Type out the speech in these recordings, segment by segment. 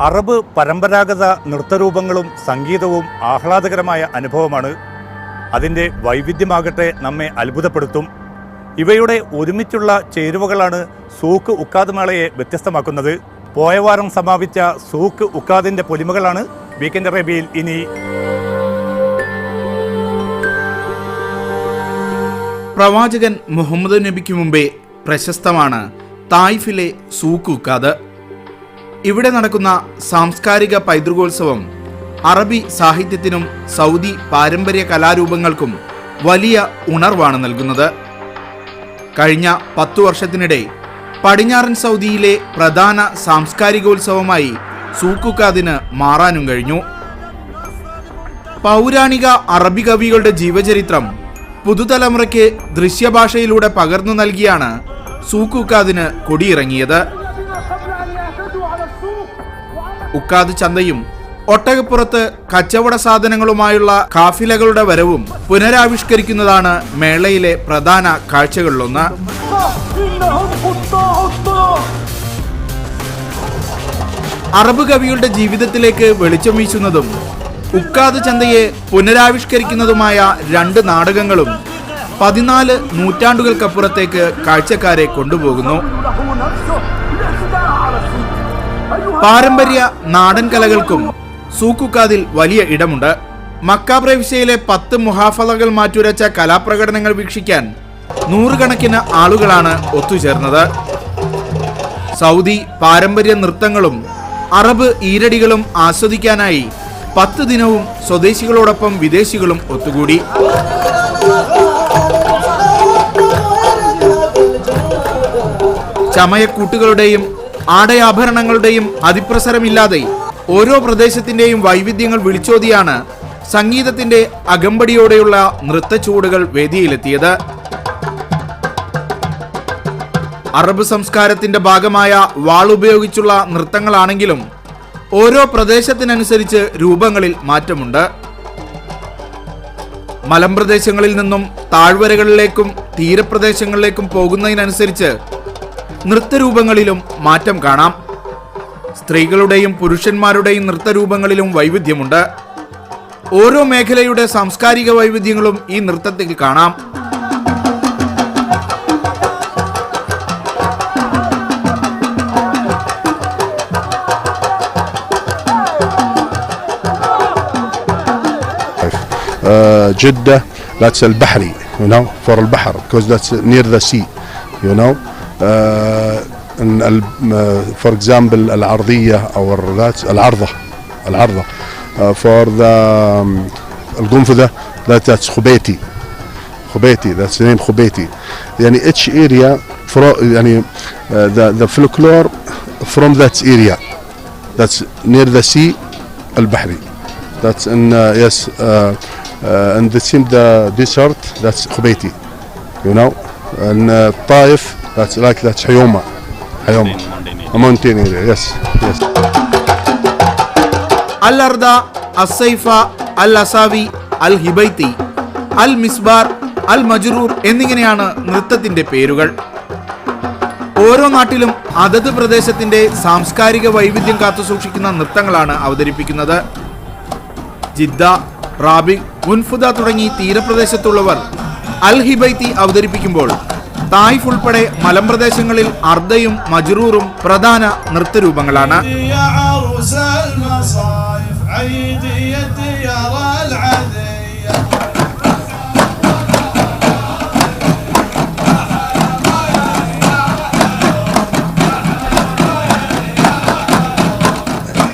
Arab പരമ്പരാഗത നൃത്തരൂപങ്ങളും സംഗീതവും ആഹ്ലാദകരമായ അനുഭവമാണ്. അതിൻ്റെ വൈവിധ്യമാകട്ടെ നമ്മെ അത്ഭുതപ്പെടുത്തും. ഇവയുടെ ഒരുമിച്ചുള്ള ചേരുവകളാണ് സൂക്ക് ഉക്കാദ് മേളയെ വ്യത്യസ്തമാക്കുന്നത്. പോയ വാരം സമാപിച്ച സൂക്ക് ഉക്കാദിൻ്റെ പൊലിമകളാണ് വീക്കെൻഡ് അറേബ്യയിൽ ഇനി. പ്രവാചകൻ മുഹമ്മദ് നബിക്ക് മുമ്പേ പ്രശസ്തമാണ് തായിഫിലെ സൂക്ക് ഉക്കാദ്. ഇവിടെ നടക്കുന്ന സാംസ്കാരിക പൈതൃകോത്സവം അറബി സാഹിത്യത്തിനും സൗദി പാരമ്പര്യ കലാരൂപങ്ങൾക്കും വലിയ ഉണർവാണ് നൽകുന്നത്. കഴിഞ്ഞ 10 വർഷത്തിനിടെ പടിഞ്ഞാറൻ സൗദിയിലെ പ്രധാന സാംസ്കാരികോത്സവമായി സൂക്ക് ഉക്കാദിന് മാറാനും കഴിഞ്ഞു. പൗരാണിക അറബി കവികളുടെ ജീവചരിത്രം പുതുതലമുറയ്ക്ക് ദൃശ്യഭാഷയിലൂടെ പകർന്നു നൽകിയാണ് സൂക്ക് ഉക്കാദിന് കൊടിയിറങ്ങിയത്. ഉക്കാദ് ചന്തയും ഒട്ടകപ്പുറത്ത് കച്ചവട സാധനങ്ങളുമായുള്ള കാഫിലകളുടെ വരവും പുനരാവിഷ്കരിക്കുന്നതാണ് മേളയിലെ പ്രധാന കാഴ്ചകളിലൊന്ന്. അറബ് കവികളുടെ ജീവിതത്തിലേക്ക് വെളിച്ചം വീശുന്നതും ഉക്കാദ് ചന്തയെ പുനരാവിഷ്കരിക്കുന്നതുമായ 2 നാടകങ്ങളും 14 നൂറ്റാണ്ടുകൾക്കപ്പുറത്തേക്ക് കാഴ്ചക്കാരെ കൊണ്ടുപോകുന്നു. പാരമ്പര്യ നാടൻ കലകൾക്കും സൂക്ക് ഉക്കാദിൽ വലിയ ഇടമുണ്ട്. മക്ക പ്രവിശ്യയിലെ 10 മുഹാഫലകൾ മാറ്റുരച്ച കലാപ്രകടനങ്ങൾ വീക്ഷിക്കാൻ 100 കണക്കിന് ആളുകളാണ് ഒത്തുചേർന്നത്. സൗദി പാരമ്പര്യ നൃത്തങ്ങളും അറബ് ഈരടികളും ആസ്വദിക്കാനായി 10 ദിനവും സ്വദേശികളോടൊപ്പം വിദേശികളും ഒത്തുകൂടി. ചമയക്കൂട്ടുകളുടെയും ആടയാഭരണങ്ങളുടെയും അതിപ്രസരമില്ലാതെ ഓരോ പ്രദേശത്തിന്റെയും വൈവിധ്യങ്ങൾ വിളിച്ചോതിയാണ് സംഗീതത്തിന്റെ അകമ്പടിയോടെയുള്ള നൃത്തച്ചുവടുകൾ വേദിയിലെത്തിയത്. അറബ് സംസ്കാരത്തിന്റെ ഭാഗമായ വാളുപയോഗിച്ചുള്ള നൃത്തങ്ങളാണെങ്കിലും ഓരോ പ്രദേശത്തിനനുസരിച്ച് രൂപങ്ങളിൽ മാറ്റമുണ്ട്. മലമ്പ്രദേശങ്ങളിൽ നിന്നും താഴ്വരകളിലേക്കും തീരപ്രദേശങ്ങളിലേക്കും പോകുന്നതിനനുസരിച്ച് നൃത്തരൂപങ്ങളിലും മാറ്റം കാണാം. സ്ത്രീകളുടെയും പുരുഷന്മാരുടെയും നൃത്തരൂപങ്ങളിലും വൈവിധ്യമുണ്ട്. ഓരോ മേഖലയുടെ സാംസ്കാരിക വൈവിധ്യങ്ങളും ഈ നൃത്തത്തിൽ കാണാം. Jeddah, that's al-Bahri, you know, for al-Bahr, because that's near the sea, you know. For example, al-Ardiyya or that's al-Arda, for the al-Gunfada, that's Khubaiti, that's the name Khubaiti. Yani each area, yani the folklore from that area, that's near the sea, al-Bahri, that's in yes. And the desert, that's Khubaiti, you know, and Taif, that's Hayoma, a mountain area, yes. Al-Arda, Al-Saifa, Al-Asawi, Al-Hibaiti, Al-Misbar, Al-Majrur എന്നിങ്ങനെയാണ് നൃത്തത്തിന്റെ പേരുകൾ. ഓരോ നാട്ടിലും അതത് പ്രദേശത്തിന്റെ സാംസ്കാരിക വൈവിധ്യം കാത്തുസൂക്ഷിക്കുന്ന നൃത്തങ്ങളാണ് അവതരിപ്പിക്കുന്നത്. Jeddah, rabi, മുൻഫുദ തുടങ്ങി തീരപ്രദേശത്തുള്ളവർ അൽ ഹിബൈത്തി അവതരിപ്പിക്കുമ്പോൾ തായിഫ് ഉൾപ്പെടെ മലമ്പ്രദേശങ്ങളിൽ അർദയും മജ്റൂറും പ്രധാന നൃത്തരൂപങ്ങളാണ്.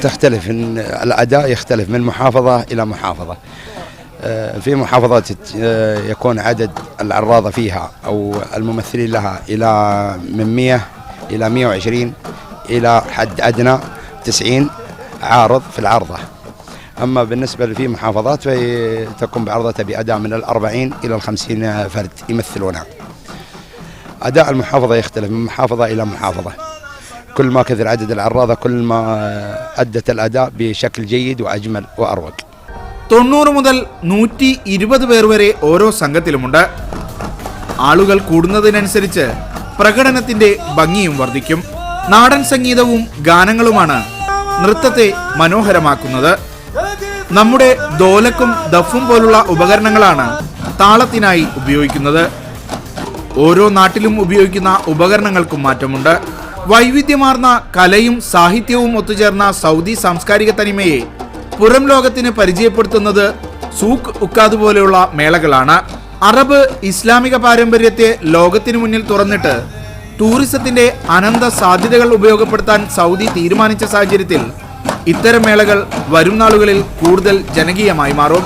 تختلف الأداء، يختلف من محافظة إلى محافظة. في محافظات يكون عدد العراضة فيها أو الممثلين لها إلى من 100 إلى 120 إلى حد أدنى 90 عارض في العرضة. أما بالنسبة في محافظات فتكون بعرضتها بأداء من 40 إلى 50 فرد يمثلونها. أداء المحافظة يختلف من محافظة إلى محافظة. كل ما كثر عدد العراضة كل ما أدت الأداء بشكل جيد وأجمل وأروق. 90 മുതൽ 120 പേർ വരെ ഓരോ സംഘത്തിലുമുണ്ട്. ആളുകൾ കൂടുന്നതിനനുസരിച്ച് പ്രകടനത്തിന്റെ ഭംഗിയും വർദ്ധിക്കും. നാടൻ സംഗീതവും ഗാനങ്ങളുമാണ് നൃത്തത്തെ മനോഹരമാക്കുന്നത്. നമ്മുടെ ദോലക്കും ദഫും പോലുള്ള ഉപകരണങ്ങളാണ് താളത്തിനായി ഉപയോഗിക്കുന്നത്. ഓരോ നാട്ടിലും ഉപയോഗിക്കുന്ന ഉപകരണങ്ങൾക്കും മാറ്റമുണ്ട്. വൈവിധ്യമാർന്ന കലയും സാഹിത്യവും ഒത്തുചേർന്ന സൗദി സാംസ്കാരിക തനിമയെ പുറം ലോകത്തിന് പരിചയപ്പെടുത്തുന്നത് സൂഖ് ഉക്കാദ് പോലെയുള്ള മേളകളാണ്. അറബ് ഇസ്ലാമിക പാരമ്പര്യത്തെ ലോകത്തിനു മുന്നിൽ തുറന്നിട്ട് ടൂറിസത്തിന്റെ അനന്ത സാധ്യതകൾ ഉപയോഗപ്പെടുത്താൻ സൗദി തീരുമാനിച്ച സാഹചര്യത്തിൽ ഇത്തരം മേളകൾ വരും നാളുകളിൽ കൂടുതൽ ജനകീയമായി മാറും.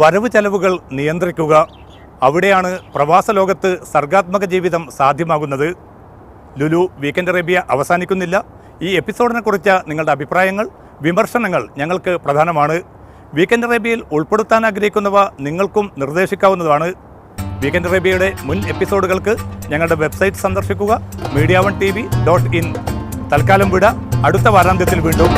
വരവ് ചെലവുകൾ നിയന്ത്രിക്കുക. അവിടെയാണ് പ്രവാസ ലോകത്ത് സർഗാത്മക ജീവിതം സാധ്യമാകുന്നത്. ലുലു വീക്കെൻഡ് അറേബ്യ അവസാനിക്കുന്നില്ല. ഈ എപ്പിസോഡിനെ കുറിച്ച് നിങ്ങളുടെ അഭിപ്രായങ്ങൾ, വിമർശനങ്ങൾ ഞങ്ങൾക്ക് പ്രധാനമാണ്. വീക്കെൻഡ് അറേബ്യയിൽ ഉൾപ്പെടുത്താൻ ആഗ്രഹിക്കുന്നവ നിങ്ങൾക്കും നിർദ്ദേശിക്കാവുന്നതാണ്. വീക്കെൻഡ് അറേബ്യയുടെ മുൻ എപ്പിസോഡുകൾക്ക് ഞങ്ങളുടെ വെബ്സൈറ്റ് സന്ദർശിക്കുക, media1tv.in. തൽക്കാലം വിട. അടുത്ത വാരാന്ത്യത്തിൽ വീണ്ടും.